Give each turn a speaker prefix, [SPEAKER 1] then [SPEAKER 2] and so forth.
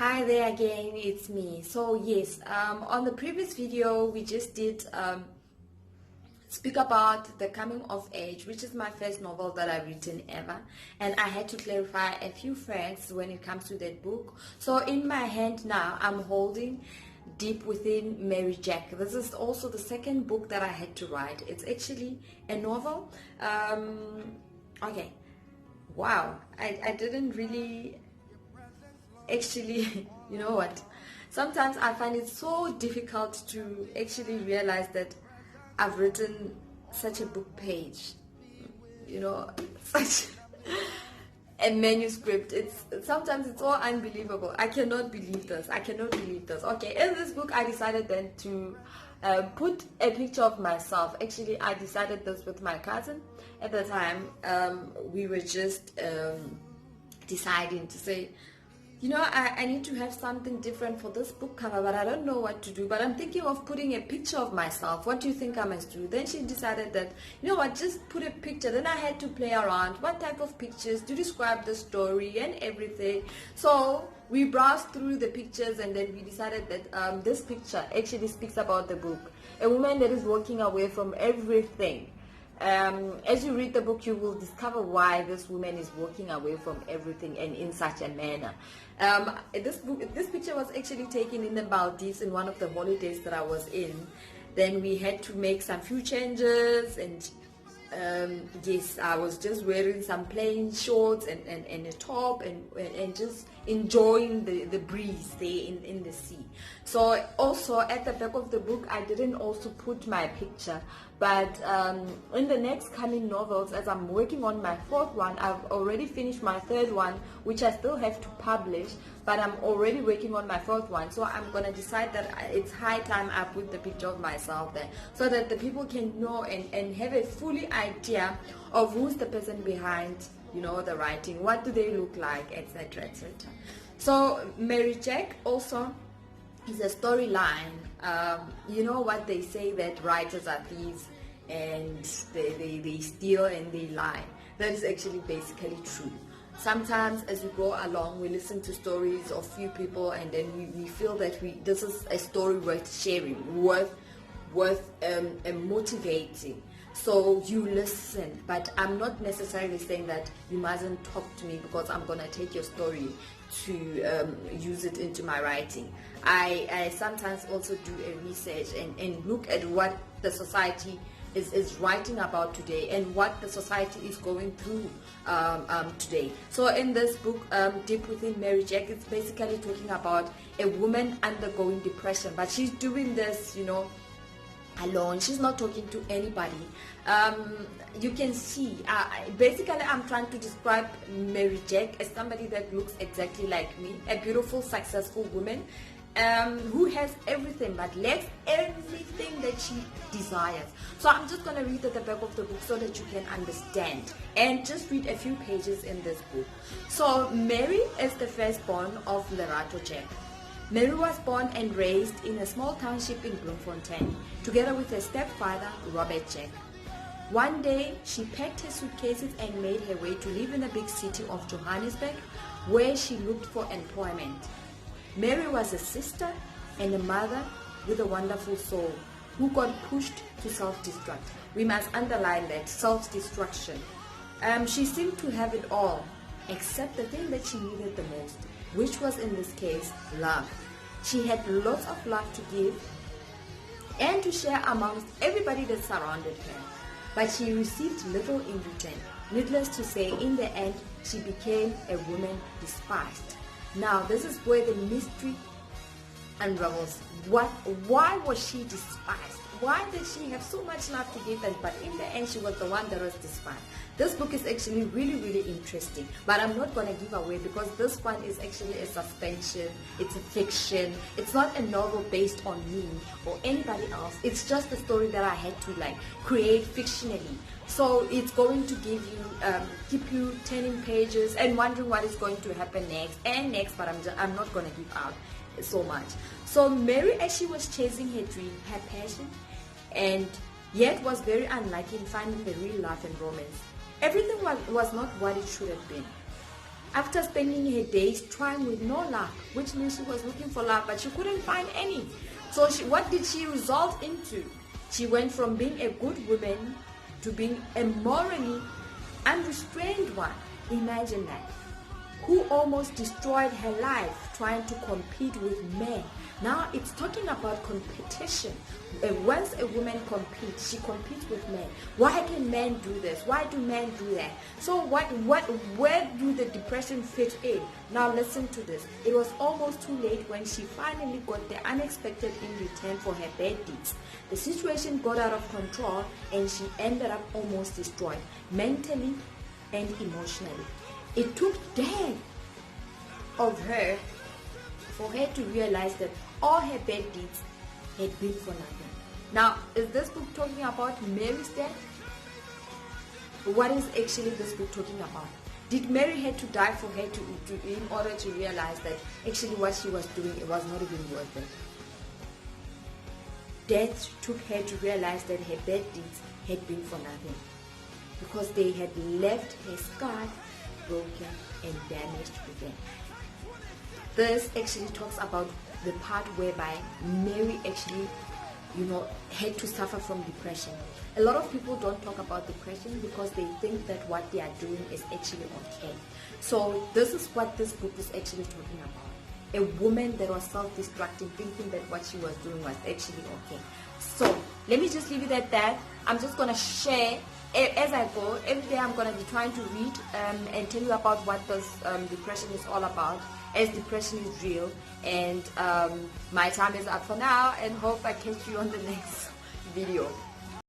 [SPEAKER 1] Hi there again, it's me. So yes, on the previous video we just did speak about The Coming of Age, which is my first novel that I've written ever, and I had to clarify a few facts when it comes to that book. So in my hand now I'm holding Deep Within Mary Jack. This is also the second book that I had to write. It's actually a novel. Okay, wow, I didn't really actually, you know what, sometimes I find it so difficult to actually realize that I've written such a book page, such a manuscript. Sometimes it's all unbelievable. I cannot believe this. Okay, in this book I decided then to put a picture of myself. Actually, I decided this with my cousin at the time. We were just deciding to say, I need to have something different for this book cover, but I don't know what to do. But I'm thinking of putting a picture of myself. What do you think I must do? Then she decided that, just put a picture. Then I had to play around. What type of pictures to describe the story and everything. So we browsed through the pictures, and then we decided that this picture actually speaks about the book. A woman that is walking away from everything. As you read the book, you will discover why this woman is walking away from everything and in such a manner. This picture was actually taken in the Maldives in one of the holidays that I was in. Then we had to make some few changes, and yes, I was just wearing some plain shorts and a top and just enjoying the breeze there in the sea. So also at the back of the book I didn't also put my picture, but in the next coming novels, as I'm working on my fourth one, I've already finished my third one, which I still have to publish, but I'm already working on my fourth one. So I'm gonna decide that it's high time I put the picture of myself there, so that the people can know and have a fully idea of who's the person behind the writing, what do they look like, etc, etc. So Mary Jack also is a storyline. You know what they say, that writers are thieves and they steal and they lie. That is actually basically true. Sometimes as we go along, we listen to stories of few people, and then we feel that this is a story worth sharing, worth motivating. So you listen, but I'm not necessarily saying that you mustn't talk to me because I'm gonna take your story to use it into my writing. I sometimes also do a research and look at what the society is writing about today and what the society is going through today. So in this book, Deep Within Mary Jack, it's basically talking about a woman undergoing depression, but she's doing this, alone. She's not talking to anybody. You can see, basically I'm trying to describe Mary Jack as somebody that looks exactly like me, a beautiful, successful woman who has everything but lacks everything that she desires. So I'm just going to read at the back of the book so that you can understand, and just read a few pages in this book. So Mary is the firstborn of Lerato Jack. Mary was born and raised in a small township in Bloemfontein, together with her stepfather, Robert Jack. One day, she packed her suitcases and made her way to live in the big city of Johannesburg, where she looked for employment. Mary was a sister and a mother with a wonderful soul, who got pushed to self-destruct. We must underline that, self-destruction. She seemed to have it all, except the thing that she needed the most, which was in this case love. She had lots of love to give and to share amongst everybody that surrounded her, but she received little in return. Needless to say, in the end, she became a woman despised. Now, this is where the mystery unravels. Why was she despised? Why did she have so much love to give, but in the end she was the one that was despised? This book is actually really, really interesting, but I'm not going to give away because this one is actually a suspension. It's a fiction. It's not a novel based on me or anybody else. It's just a story that I had to create fictionally. So it's going to give you, keep you turning pages and wondering what is going to happen next, but I'm not going to give out so much. So Mary, as she was chasing her dream, her passion, and yet was very unlucky in finding the real love and romance. Everything was not what it should have been. After spending her days trying with no luck, which means she was looking for love, but she couldn't find any. So what did she result into? She went from being a good woman to being a morally unrestrained one. Imagine that. Who almost destroyed her life trying to compete with men. Now it's talking about competition. Once a woman competes, she competes with men. Why can men do this? Why do men do that? So where do the depression fit in? Now listen to this. It was almost too late when she finally got the unexpected in return for her bad deeds. The situation got out of control and she ended up almost destroyed, mentally and emotionally. It took days of her for her to realize that all her bad deeds had been for nothing. Now, is this book talking about Mary's death? What is actually this book talking about? Did Mary had to die for her in order to realize that actually what she was doing, it was not even worth it? Death took her to realize that her bad deeds had been for nothing, because they had left her scarred, broken and damaged within. This actually talks about the part whereby Mary actually, had to suffer from depression. A lot of people don't talk about depression because they think that what they are doing is actually okay. So this is what this book is actually talking about. A woman that was self-destructing, thinking that what she was doing was actually okay. So let me just leave it at that. I'm just going to share as I go. Every day I'm going to be trying to read and tell you about what this depression is all about, as depression is real. And my time is up for now, and hope I catch you on the next video.